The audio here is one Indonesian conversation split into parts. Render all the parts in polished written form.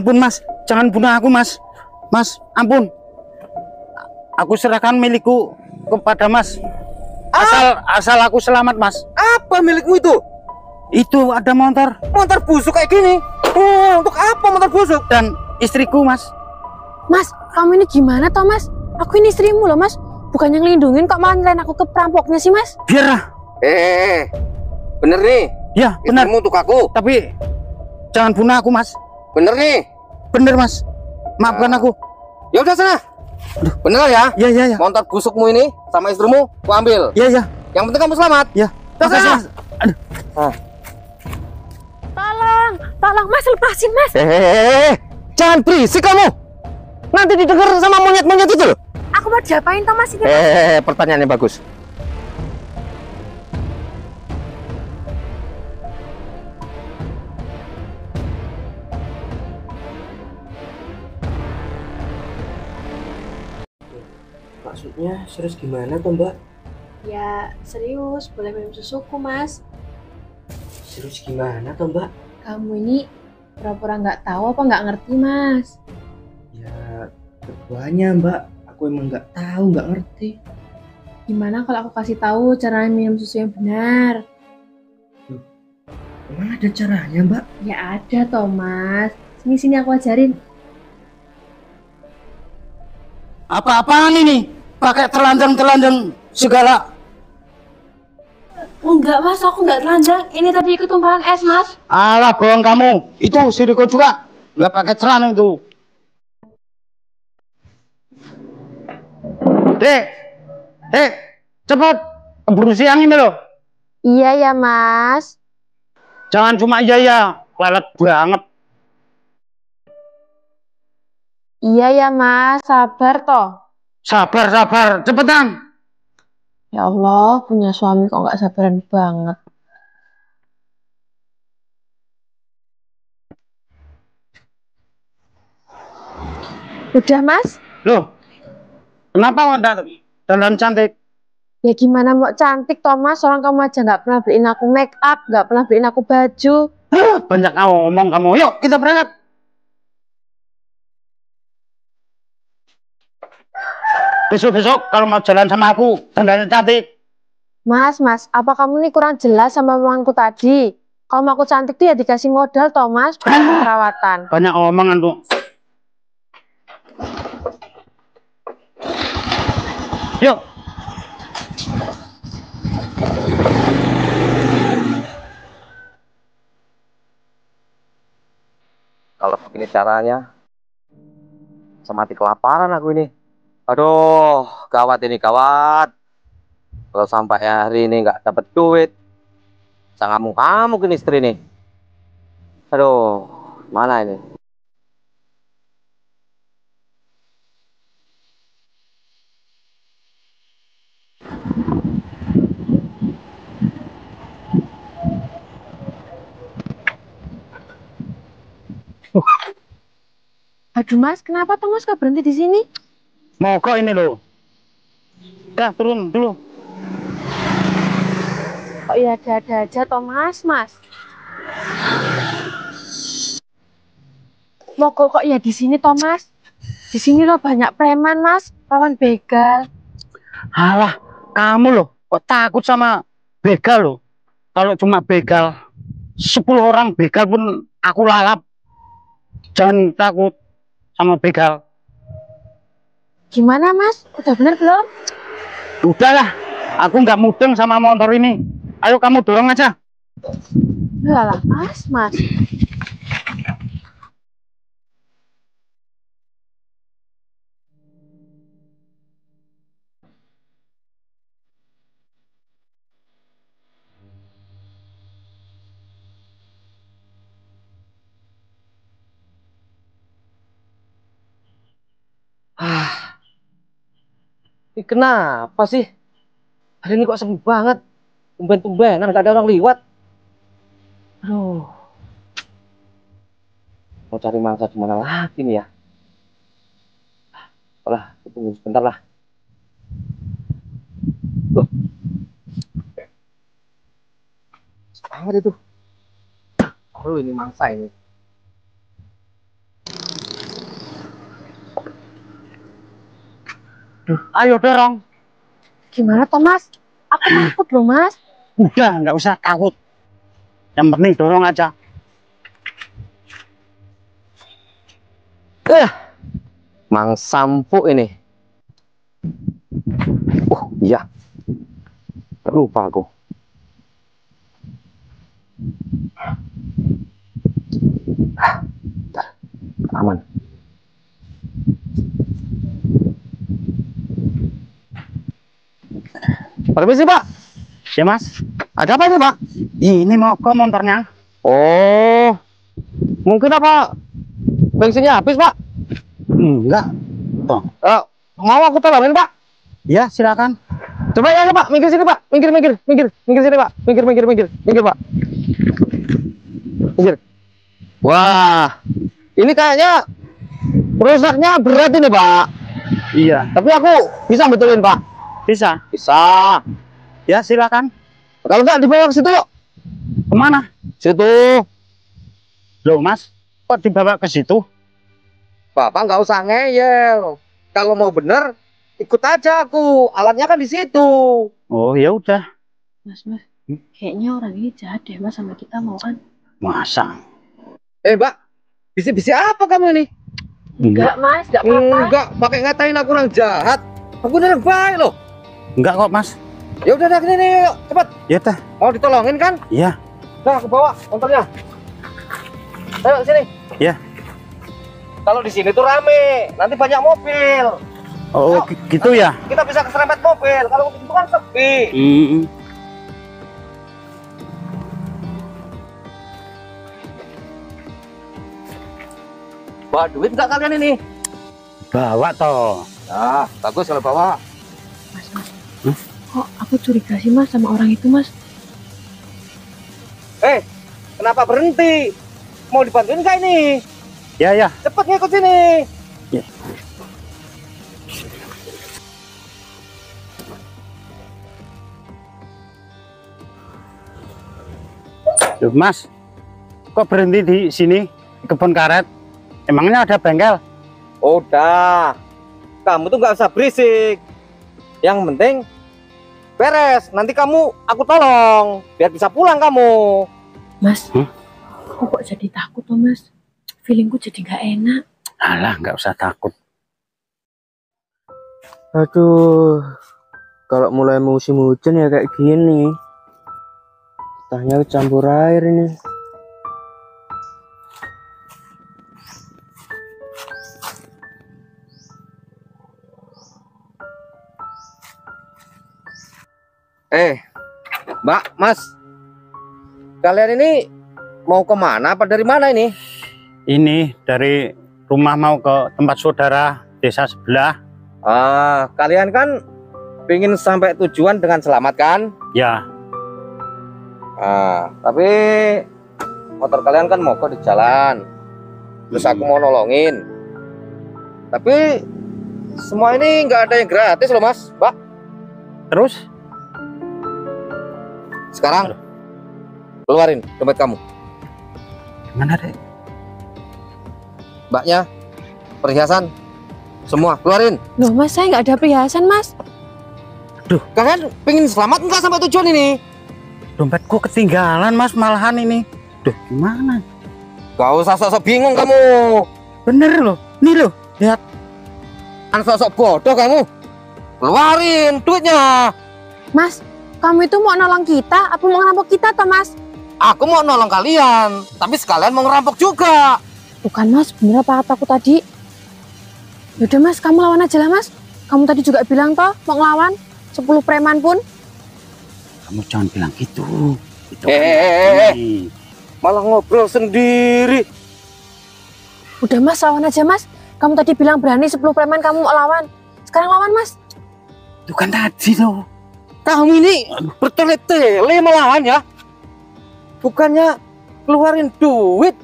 Ampun mas, jangan bunuh aku mas. Mas, ampun. Aku serahkan milikku kepada mas. Asal aku selamat mas. Apa milikmu itu? Itu ada motor. Motor busuk kayak gini. Oh, untuk apa motor busuk? Dan istriku mas. Mas, kamu ini gimana toh mas? Aku ini istrimu loh mas. Bukannya ngelindungin kok malah nyerahin aku ke perampoknya sih mas? Biarlah. Bener nih. Ya benar. Istrimu untuk aku. Tapi jangan bunuh aku mas. Bener nih. Bener mas. Maafkan aku. Ya udah sana. Bener ya? Ya. Motor busukmu ini sama istrimu aku ambil. Ya. Yang penting kamu selamat. Ya. Makasih mas. Aduh. Tolong mas, lepasin mas. Jangan berisik kamu. Nanti didengar sama monyet-monyet itu loh. Aku mau diapain toh mas ini? Pertanyaannya bagus. Maksudnya serius gimana toh mbak? Ya serius, boleh minum susuku mas. Serius gimana toh mbak? Kamu ini pura-pura nggak tahu apa nggak ngerti mas? Ya keduanya mbak, aku emang nggak tahu, nggak ngerti. Gimana kalau aku kasih tahu cara minum susu yang benar? Emang ada caranya mbak? Ya ada toh mas. Sini aku ajarin. Apa-apaan ini? Pakai telanjang segala. Enggak mas, aku nggak telanjang. Ini tadi ikut tumpahan es mas. Alah bohong kamu. Itu siriko juga. Nggak pakai celana itu. Dek, cepet keburu siang ini loh. Iya ya mas. Jangan cuma iya, lelet banget. Iya ya mas, sabar toh. Sabar, cepetan. Ya Allah, punya suami kok nggak sabaran banget. Udah mas? Loh, kenapa wadah dandan cantik? Ya gimana mau cantik Thomas, orang kamu aja nggak pernah beliin aku make up, nggak pernah beliin aku baju. Banyak ngomong kamu. Yuk kita berangkat. Besok kalau mau jalan sama aku, dandannya cantik. Mas, apa kamu nih kurang jelas sama omonganku tadi? Kalau mau aku cantik tuh ya dikasih modal Thomas, bukan perawatan. Banyak omongan tuh. Yuk. Kalau begini caranya, mati kelaparan aku ini. Aduh, gawat ini, gawat. Kalau sampai hari ini nggak dapat duit, sangat ngamuk ini istri nih. Aduh, mana ini? Aduh mas, kenapa Thomas gak berhenti di sini? Mogok ini loh. Dah turun dulu. Kok ya ada aja Thomas, mas? Mogok kok ya di sini Thomas? Di sini loh banyak preman mas, rawan begal. Alah, kamu loh, kok takut sama begal loh? Kalau cuma begal, 10 orang begal pun aku lalap. Jangan takut sama begal. Gimana mas? Udah bener belum? Udahlah, aku nggak mudeng sama motor ini. Ayo kamu dorong aja. Lah, mas. Ini kenapa sih? Hari ini kok sepi banget. Tumben-tumbenan nggak ada orang liwat. Aduh. Mau cari mangsa di mana lagi nih ya? Olah, tunggu sebentar lah. Loh. Banget itu. Oh, ini mangsa ini. Ayo dorong. Gimana toh Mas? Aku takut loh Mas. Udah, nggak usah takut. Yang penting dorong aja. Mang sampo ini. Iya. Lupa aku. Bentar. Aman. Permisi, Pak. Ya Mas, Ada apa ini, Pak? ini mogok motornya. Oh. Mungkin apa? Bensinnya habis, Pak. Enggak. Toh. Mau aku tolongin, Pak? Ya silakan. Coba ya, Pak. Minggir sini, Pak. Minggir sini, Pak. Minggir, Pak. Minggir. Wah. Ini kayaknya rusaknya berat ini, Pak. Iya, Tapi aku bisa betulin, Pak. bisa. Bisa. Ya silakan. Kalau enggak dibawa ke situ yuk. Kemana? Situ. Loh Mas, kok dibawa ke situ? Bapak nggak usah ngeyel. Kalau mau bener, ikut aja aku. Alatnya kan di situ. Oh ya udah. Mas, kayaknya orang ini jahat deh Mas sama kita mau kan? Masa? Mbak, bisik-bisik apa kamu ini? Enggak Mas, enggak apa-apa. Enggak, pakai ngatain aku orang jahat. Aku udah baik loh. Enggak kok Mas. Ya udah dah, nih, yuk, cepet. Ya dah. Mau ditolongin kan? Iya. Nah, aku bawa motornya. Ayo sini. Ya. Kalau di sini tuh rame, nanti banyak mobil. Oh gitu ya. Kita bisa keserempet mobil. Kalau itu kan sepi. Bawa duit nggak kalian ini? Bawa toh. Nah, bagus kalau bawa. Mas. Kok aku curiga sih Mas sama orang itu Mas? Kenapa berhenti? Mau dibantuin nggak ini? Ya. Cepet ngikut sini. Ya. Loh Mas, kok berhenti di sini di kebun karet? Emangnya ada bengkel? Udah, kamu tuh nggak usah berisik. Yang penting beres. Nanti aku tolong biar bisa pulang kamu. Mas, aku kok jadi takut loh Mas. Feelingku jadi nggak enak. Alah, nggak usah takut. Aduh, kalau mulai musim hujan ya kayak gini. Tanya campur air ini. Mbak, Mas, kalian ini mau kemana? Apa dari mana ini? Ini dari rumah mau ke tempat saudara desa sebelah. Kalian kan pengen sampai tujuan dengan selamat kan? Ya, Tapi motor kalian kan mogok di jalan. Terus aku mau nolongin. Tapi semua ini nggak ada yang gratis loh Mas, Mbak. terus? Sekarang keluarin dompet kamu. Gimana deh? Mbaknya, perhiasan, semua keluarin. Loh Mas, saya nggak ada perhiasan Mas. Kalian pengen selamat nggak sampai tujuan ini? Dompetku ketinggalan Mas, malahan ini. Duh, gimana? Gak usah sok-sok bingung kamu. Bener loh, nih loh, lihat. Kan sok-sok bodoh kamu. Keluarin duitnya. Mas, kamu itu mau nolong kita apa mau ngerampok kita toh Mas? Aku mau nolong kalian, tapi sekalian mau ngerampok juga. Bukan Mas, bener apa kataku tadi? Yaudah Mas, kamu lawan aja lah Mas. Kamu tadi juga bilang toh mau ngelawan 10 preman pun. Kamu jangan bilang gitu. Itu Malah ngobrol sendiri. Udah Mas, lawan aja Mas. Kamu tadi bilang berani 10 preman kamu mau lawan. Sekarang lawan Mas. Itu kan tadi loh. Kamu ini bertele-tele malahan ya. Bukannya keluarin duit,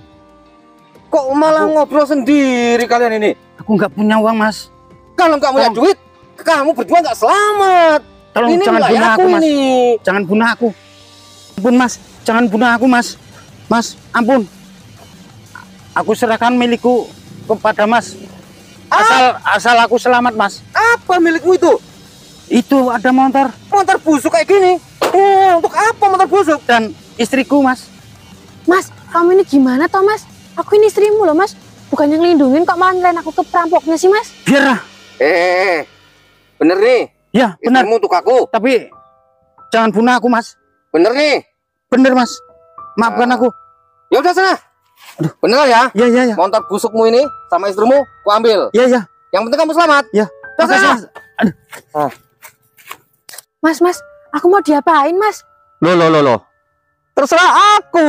kok malah ngobrol sendiri kalian ini. Aku nggak punya uang Mas. Kalau nggak punya duit, kamu berdua nggak selamat. Tolong Ini jangan bunuh aku Mas. ini. Jangan bunuh aku. Ampun Mas, jangan bunuh aku Mas. Mas, ampun. Aku serahkan milikku kepada Mas. Asal aku selamat Mas. Apa milikmu itu? Itu ada motor Motor busuk kayak gini. Untuk apa motor busuk? dan istriku, Mas. Mas, kamu ini gimana toh mas? Aku ini istrimu loh mas. Bukan yang ngelindungin kok malah nyerahin aku ke perampoknya sih mas. Biar. Bener nih. Ya, benar. Istrimu untuk aku. Tapi jangan bunuh aku, Mas. Bener nih. Bener, Mas. Maafkan aku. Ya udah sana. Bener ya? Ya, ya, ya. Motor busukmu ini sama istrimu ku ambil. Ya, ya. Yang penting kamu selamat. Ya. Udah Makasih, sana. Mas. Mas, aku mau diapain mas? Loh. Terserah aku.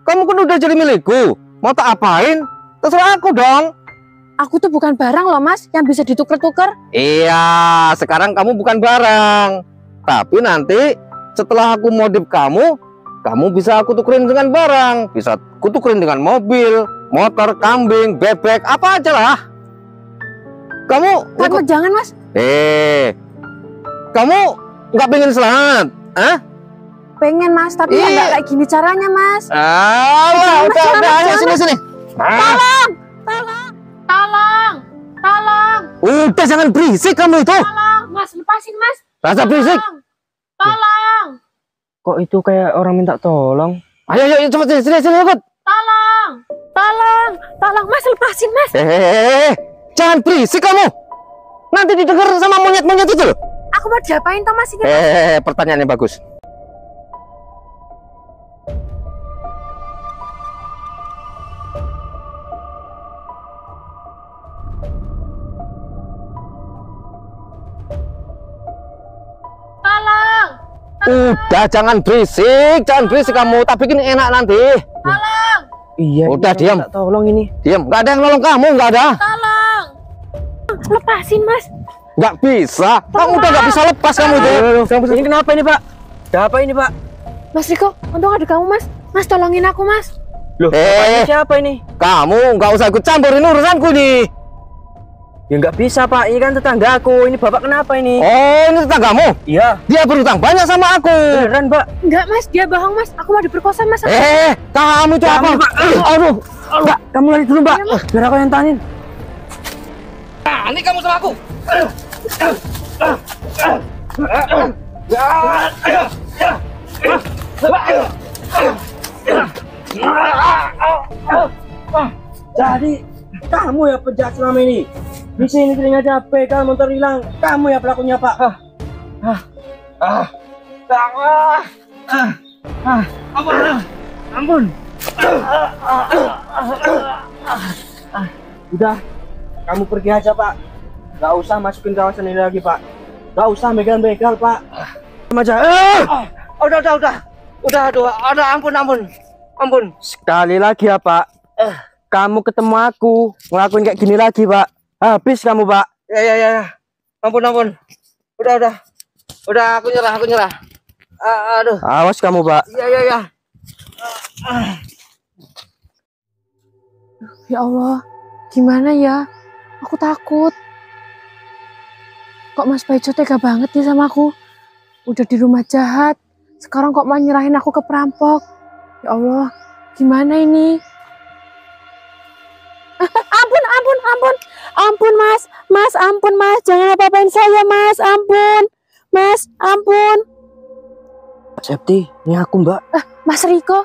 Kamu kan udah jadi milikku. Mau tak apain? Terserah aku dong. Aku tuh bukan barang loh mas, yang bisa dituker-tuker. Iya, sekarang kamu bukan barang. Tapi nanti setelah aku modif kamu bisa aku tukerin dengan barang. Bisa aku tukerin dengan mobil, motor, kambing, bebek, apa aja lah. Kamu Kamu jangan mas. kamu nggak pengen selamat? Hah? Pengen mas, tapi ya nggak kayak gini caranya mas. Alah, udah, ayo sini. Tolong. Udah jangan berisik kamu itu. Tolong, mas, lepasin mas. Rasa berisik. Tolong. Kok itu kayak orang minta tolong? Ayo, cepet sini, ikut. Tolong, mas, lepasin mas. Jangan berisik kamu. Nanti didengar sama monyet-monyet itu loh. Aku mau diapain toh mas ini? Pertanyaannya bagus. Udah jangan berisik kamu. Tak bikin enak nanti. Iya. Udah, ini diam. minta tolong ini. Diam, nggak ada yang nolong kamu, nggak ada. Lepasin mas. Nggak bisa. Kamu udah nggak bisa lepas kamu itu. Ini kenapa ini pak? Ada apa ini pak? Mas Riko, untung ada kamu mas. Mas tolongin aku mas. Loh, bapaknya siapa ini? Kamu nggak usah ikut campur, ini urusanku nih. Ya nggak bisa pak, ini kan tetanggaku. Ini bapak kenapa ini? Oh, ini tetanggamu? Iya. Dia berutang banyak sama aku. Beneran pak? Enggak mas, dia bohong mas. Aku mau diperkosa mas. Kamu itu apa? Aduh, Mbak, kamu lari dulu mbak. Biar aku yang tanin. Ini kamu sama aku. Jadi kamu ya penjahat selama ini. Di sini telinga capek, kalau motor hilang, kamu ya pelakunya pak. Ampun. Udah, kamu pergi aja pak. Gak usah masukin kawasan ini lagi pak. Gak usah begal-begal pak. Aja. Udah, ampun. Sekali lagi ya pak. Kamu ketemu aku ngelakuin kayak gini lagi pak. Habis kamu pak. Ya. Ampun. Udah, aku nyerah. Aduh. Awas kamu pak. Ya. Ya Allah, gimana ya? Aku takut. Kok Mas Paijo tega banget nih sama aku? Udah di rumah jahat, sekarang kok mau nyerahin aku ke perampok? Ya Allah, gimana ini? Ampun mas, ampun mas, jangan apa-apain saya mas, ampun. Septi, ini aku mbak. Mas Riko,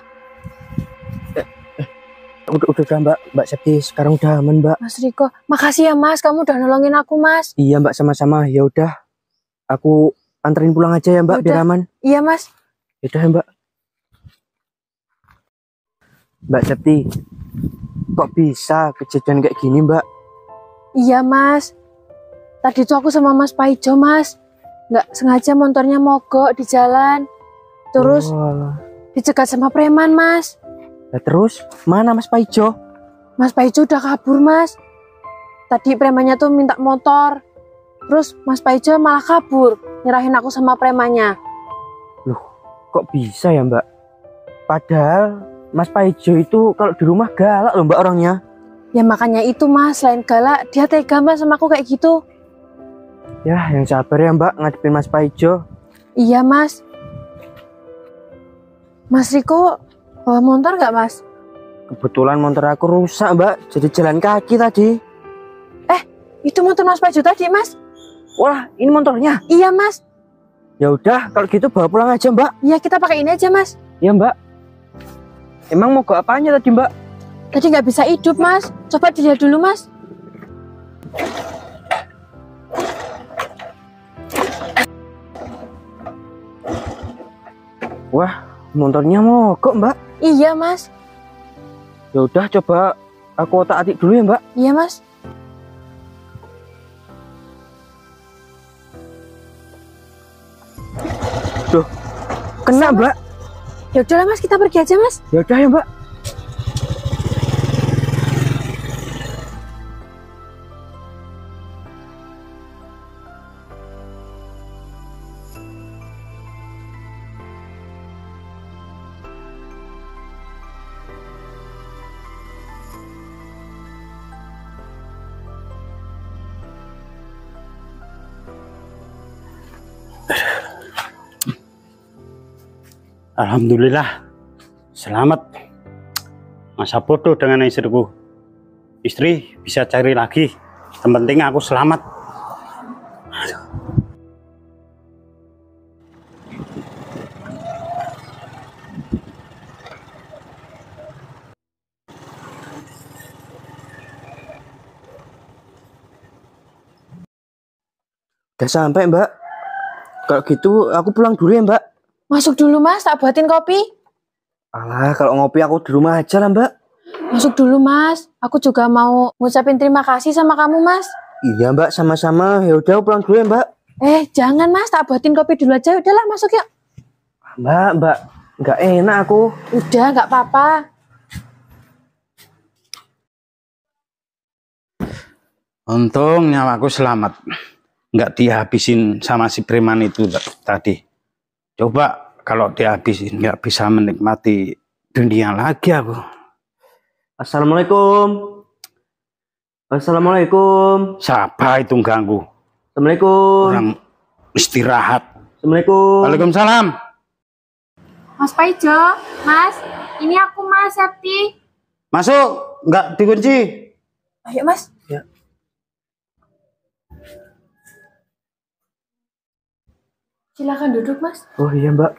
Udah mbak Septi, sekarang udah aman mbak. Mas Riko, makasih ya mas, kamu udah nolongin aku mas. Iya mbak, sama-sama. Ya udah, aku anterin pulang aja ya mbak, Yaudah. biar aman. Iya mas. Yaudah ya mbak. Mbak Septi, kok bisa kejadian kayak gini mbak? Iya mas, tadi tuh aku sama Mas Paijo mas, nggak sengaja motornya mogok di jalan, terus Oh, dicegat sama preman mas. nah, terus mana Mas Paijo? Mas Paijo udah kabur mas. Tadi premannya tuh minta motor, terus Mas Paijo malah kabur, nyerahin aku sama premannya. Kok bisa ya mbak? Padahal Mas Paijo itu kalau di rumah galak loh mbak orangnya. Ya makanya itu mas, selain galak, dia tega mas sama aku kayak gitu. Ya yang sabar ya mbak, ngadepin Mas Paijo. Iya mas. Mas Riko bawa motor nggak mas? Kebetulan motor aku rusak mbak, jadi jalan kaki tadi. Itu motor Mas Paijo tadi, Mas. Wah, ini motornya. Iya, Mas. Ya udah, kalau gitu bawa pulang aja, Mbak. Iya, kita pakai ini aja, Mas. Ya, Mbak. Emang mogok apanya tadi, Mbak? Tadi nggak bisa hidup, Mas. Coba dilihat dulu, Mas. Wah, motornya mogok, Mbak. Iya, Mas. Ya udah, coba aku otak-atik dulu ya, Mbak. Iya, Mas. Duh, kena, Mbak. Ya udahlah, Mas, kita pergi aja, Mas. Ya udah ya, Mbak. Alhamdulillah, selamat. Masa bodoh dengan istriku. Istri bisa cari lagi. Yang penting aku selamat. Udah sampai, Mbak. Kalau gitu aku pulang dulu ya, Mbak. Masuk dulu, Mas. Tak buatin kopi. Alah, kalau ngopi aku di rumah aja lah, Mbak. Masuk dulu, Mas. Aku juga mau ngucapin terima kasih sama kamu, Mas. Iya, Mbak, sama-sama. Ya udah, aku pulang dulu ya, Mbak. Jangan, Mas. Tak buatin kopi dulu aja. Udahlah, masuk yuk. Mbak, nggak enak aku. Udah, nggak apa-apa. Untung nyawaku selamat. Nggak dihabisin sama si preman itu tadi. Coba kalau dihabisin nggak bisa menikmati dunia lagi aku. Assalamualaikum. Assalamualaikum. Siapa itu ganggu? Assalamualaikum. Orang istirahat. Assalamualaikum. Waalaikumsalam. Mas Paijo, Mas. Ini aku, Mas Septi. Masuk, nggak dikunci. Ayo, Mas. Ya. Silakan duduk, Mas. Oh iya, Mbak.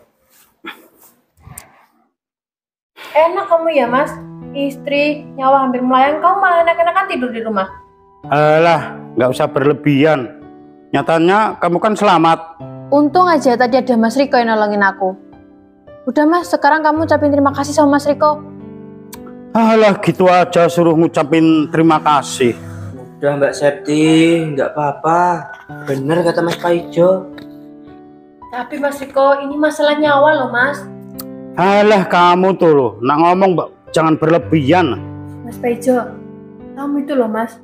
Enak kamu ya, Mas. Istri, nyawa hampir melayang, kamu malah enak-enakan tidur di rumah. Alah, nggak usah berlebihan. Nyatanya kamu kan selamat. Untung aja tadi ada Mas Riko yang nolongin aku. Udah, Mas, sekarang kamu ucapin terima kasih sama Mas Riko. Alah, gitu aja suruh ngucapin terima kasih. Udah, Mbak Septi, nggak apa-apa. Bener kata Mas Paijo. Tapi Mas Riko, ini masalah nyawa loh, Mas. Alah, kamu tuh loh, nak ngomong jangan berlebihan. Mas Paijo, kamu itu loh, Mas.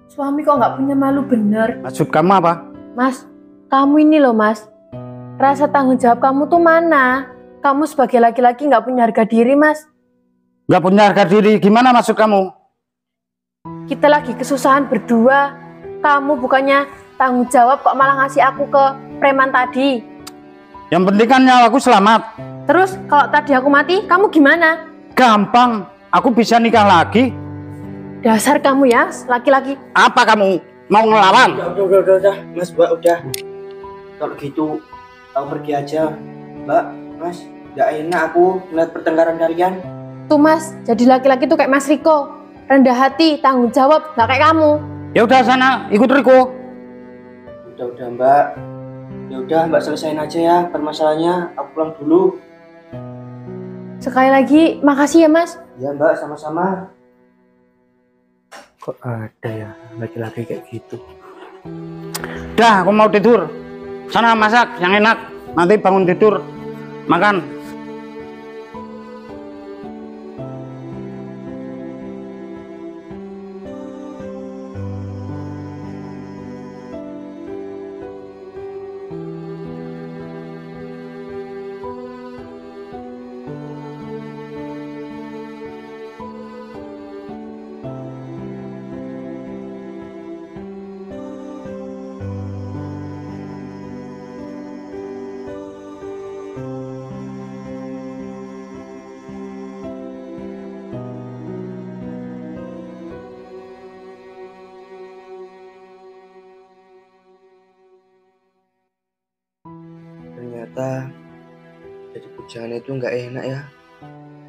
Suami kok nggak punya malu bener. Maksud kamu apa? Mas, kamu ini loh, Mas. Rasa tanggung jawab kamu tuh mana? Kamu sebagai laki-laki nggak punya harga diri, Mas. Nggak punya harga diri, gimana maksud kamu? Kita lagi kesusahan berdua. Kamu bukannya tanggung jawab kok malah ngasih aku ke preman tadi. Yang penting kan nyawaku selamat. Terus kalau tadi aku mati, kamu gimana? Gampang, aku bisa nikah lagi. Dasar kamu ya, laki-laki. Apa kamu mau ngelawan? Udah, Mas, Mbak, udah. Kalau gitu, aku pergi aja. Mbak, Mas, nggak enak aku melihat pertengkaran kalian. Tuh, Mas, jadi laki-laki tuh kayak Mas Riko. Rendah hati, tanggung jawab, nggak kayak kamu. Ya udah sana, ikut Riko. Udah, Mbak. Ya udah, Mbak, selesain aja ya permasalahannya. Aku pulang dulu. Sekali lagi, makasih ya, Mas. Ya, Mbak, sama-sama. Kok ada ya laki-laki kayak gitu? Dah, aku mau tidur. Sana masak yang enak. Nanti bangun tidur, makan. ternyata jadi bujangan itu nggak enak ya.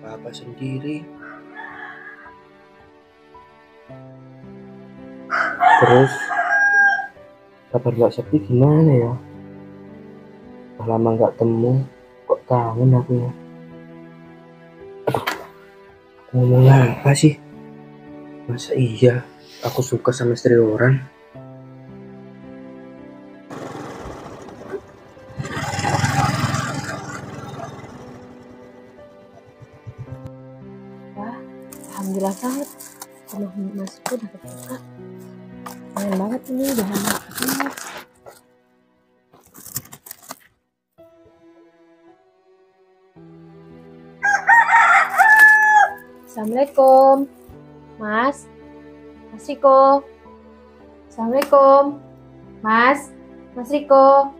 Papa sendiri. Terus kabar Mbak Septi gimana ya? Udah lama nggak temu, kok kangen aku ya. Aduh, ngomong apa sih? Masa iya aku suka sama istri orang? Alhamdulillah banget rumah Masku udah kebuka. Keren banget ini, udah lama ketemu. Assalamualaikum Mas Riko. Assalamualaikum Mas Riko.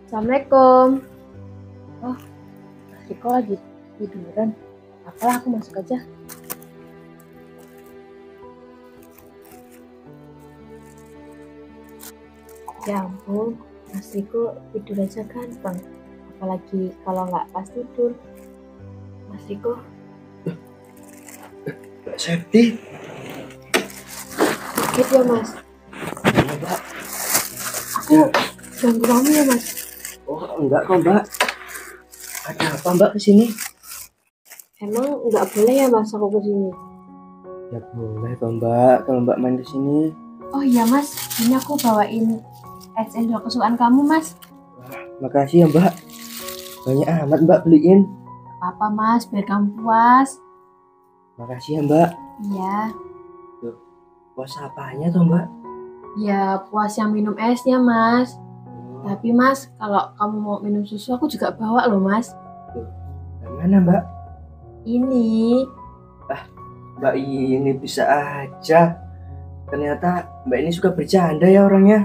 Assalamualaikum. Oh, Mas Riko lagi tiduran. Apalah, aku masuk aja. Ya ampun, Mas Riko tidur aja ganteng. Apalagi kalau nggak pas tidur. Mas Riko. Mbak Septi. Sakit ya Mas? Mbak. Aku ganggu kamu ya Mas? Oh enggak kok Mbak. Ada apa Mbak kesini? Emang nggak boleh ya Mas aku kesini? Ya boleh kok Mbak, kalau Mbak main kesini. Oh iya Mas, ini aku bawain es cendol kesukaan kamu Mas. Wah, makasih ya Mbak. Banyak amat Mbak beliin. Apa Mas, biar kamu puas. Makasih ya Mbak. Iya. Puas apanya tuh Mbak? Ya puas yang minum esnya Mas. Tapi Mas, kalau kamu mau minum susu aku juga bawa loh Mas. Yang mana Mbak? Ini. Mbak ini bisa aja. Ternyata Mbak ini suka bercanda ya orangnya.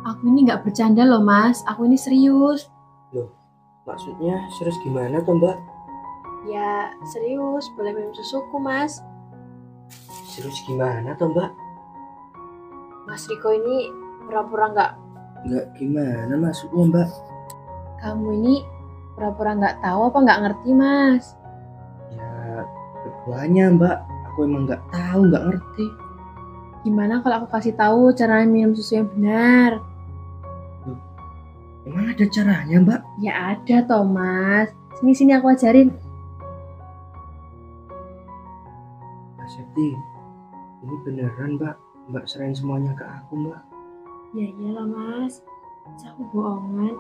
Aku ini nggak bercanda loh Mas, aku ini serius. Maksudnya serius gimana tuh Mbak? Ya serius, boleh minum susuku Mas. Serius gimana tuh Mbak? Mas Riko ini pura-pura nggak. Nggak gimana maksudnya Mbak? Kamu ini pura-pura nggak tahu apa nggak ngerti Mas? Ya keduanya Mbak. Aku emang nggak tahu, nggak ngerti. Gimana kalau aku kasih tahu cara minum susu yang benar? Emang ada caranya Mbak? Ya ada toh Mas. Sini aku ajarin. Mbak Septi, ini beneran Mbak? Mbak serahin semuanya ke aku Mbak? Ya iyalah Mas, masa aku bohongan?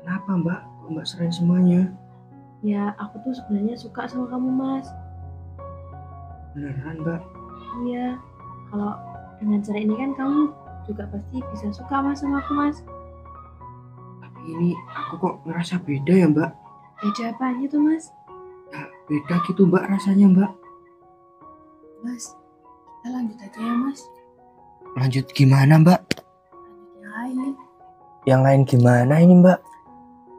Kenapa Mbak? Kok Mbak serahin semuanya? Ya aku tuh sebenarnya suka sama kamu Mas. Beneran Mbak? Iya, kalau dengan cara ini kan kamu juga pasti bisa suka Mas sama aku Mas. Tapi ini aku kok ngerasa beda ya Mbak? Beda apanya tuh Mas? Ya beda gitu Mbak rasanya Mbak. Mas, kita lanjut aja ya Mas. Lanjut gimana Mbak? Lanjut yang lain. Yang lain gimana ini Mbak?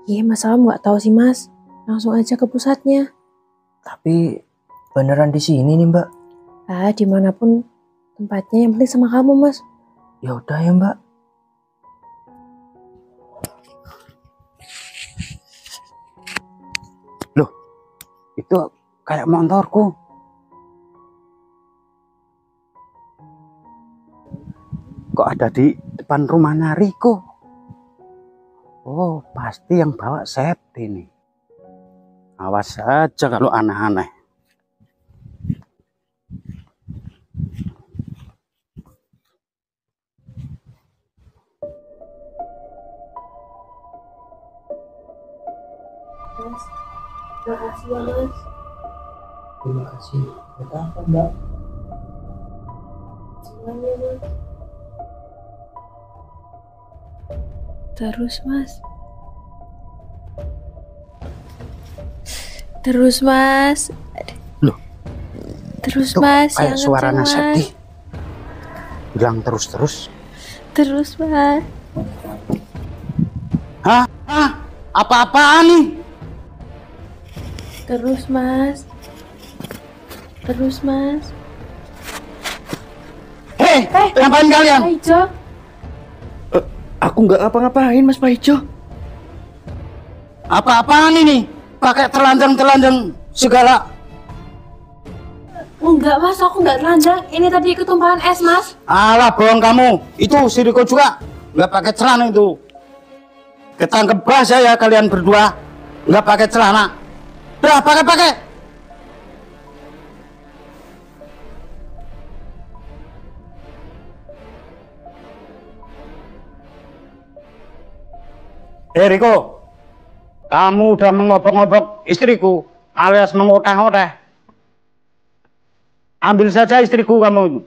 Iya Mas Salam nggak tahu sih Mas. Langsung aja ke pusatnya. Tapi beneran di sini nih Mbak? Ah, dimanapun tempatnya yang penting sama kamu Mas. Ya udah ya Mbak. Loh, itu kayak motorku. Kok ada di depan rumahnya Riko? Oh, pasti yang bawa Septi nih. Awas aja kalau aneh-aneh. Mas, makasih ya Mas. Terima kasih. Buat apa Mbak? Semuanya Mas. Terus Mas. Terus Mas. Loh. Terus Tuh, Mas. kayak yang suaranya kenceng, Septi. Mas. Bilang terus-terus. Terus Mas. Hah? Hah? Apa-apaan nih? Terus Mas. Terus Mas. Hei, ngapain kalian? Pak Ijo. Aku nggak ngapa-ngapain Mas Pak Ijo. Apa-apaan ini? Pakai telanjang-telanjang segala. Enggak mas, aku nggak telanjang. Ini tadi ketumpahan es mas. Alah, bohong kamu. Itu si Riko juga nggak pakai celana itu. Ketangkep bahasa ya kalian berdua. Nggak pakai celana. Udah, pakai. Riko, kamu udah mengobok-ngobok istriku alias mengoteh-oteh. Ambil saja istriku kamu.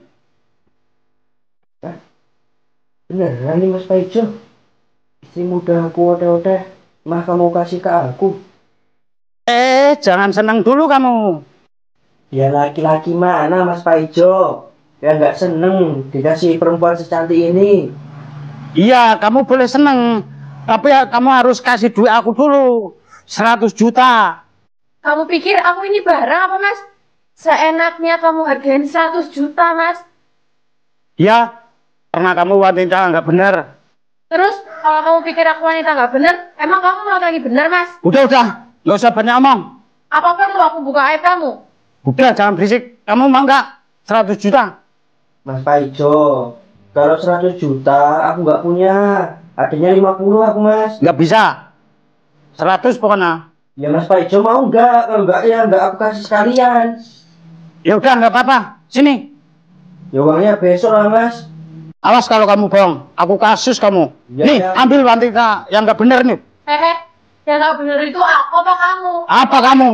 Beneran nih Mas Paijo, istri muda aku oteh-oteh, mah kamu kasih ke aku. Jangan senang dulu kamu. Ya laki-laki mana Mas Paijo yang nggak seneng dikasih perempuan secantik ini. Iya, kamu boleh seneng. Tapi ya, kamu harus kasih duit aku dulu. 100 juta. Kamu pikir aku ini barang apa mas? Seenaknya kamu hargain 100 juta mas. Ya, karena kamu wanita nggak benar. Terus kalau kamu pikir aku wanita nggak bener, emang kamu mau lagi bener mas? Udah, nggak usah banyak omong. Apa perlu aku buka aib kamu? Udah, jangan berisik. Kamu mau nggak 100 juta? Mas Paijo, kalau 100 juta aku nggak punya, adanya 50 aku Mas. Nggak bisa. 100 pokoknya. Ya Mas Paijo mau nggak? Kalau nggak ya nggak aku kasih sekalian. Ya udah, nggak apa-apa. Sini. Ya uangnya besok lah Mas. Awas kalau kamu bohong, aku kasus kamu. Ya, Nih, ya. ambil wanita yang nggak benar nih. Yang nggak bener itu aku apa kamu? Apa kamu?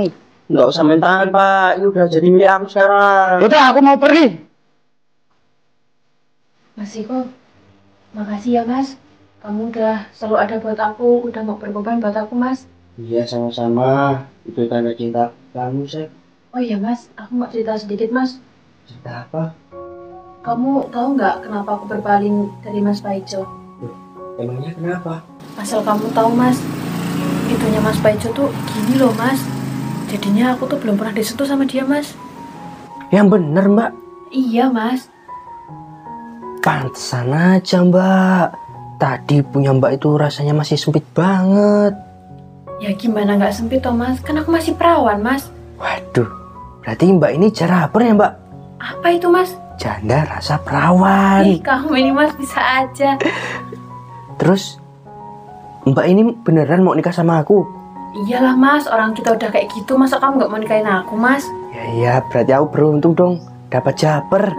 Nggak usah main tangan Pak, ini udah jadi milik aku sekarang. Udah, aku mau pergi. Mas Iko, makasih ya mas. Kamu udah selalu ada buat aku, udah mau berkorban buat aku mas. Iya sama-sama, itu tanda cinta kamu Sek. Oh iya mas, aku mau cerita sedikit mas. Cinta apa? Kamu tahu nggak kenapa aku berpaling dari Mas Paijo? Emangnya kenapa? Asal kamu tahu mas, itunya Mas Paijo tuh gini loh mas. Jadinya aku tuh belum pernah disentuh sama dia mas. Yang bener Mbak. Iya mas. Pantesan aja Mbak. Tadi punya Mbak itu rasanya masih sempit banget. Ya gimana nggak sempit toh mas, kan aku masih perawan mas. Waduh, berarti Mbak ini jaraper ya Mbak? Apa itu mas? Janda rasa perawan. Ih kamu ini mas bisa aja. Terus Mbak ini beneran mau nikah sama aku? Iyalah mas, orang kita udah kayak gitu, masa kamu nggak mau nikahin aku mas? Ya iya, berarti aku beruntung dong dapat japer.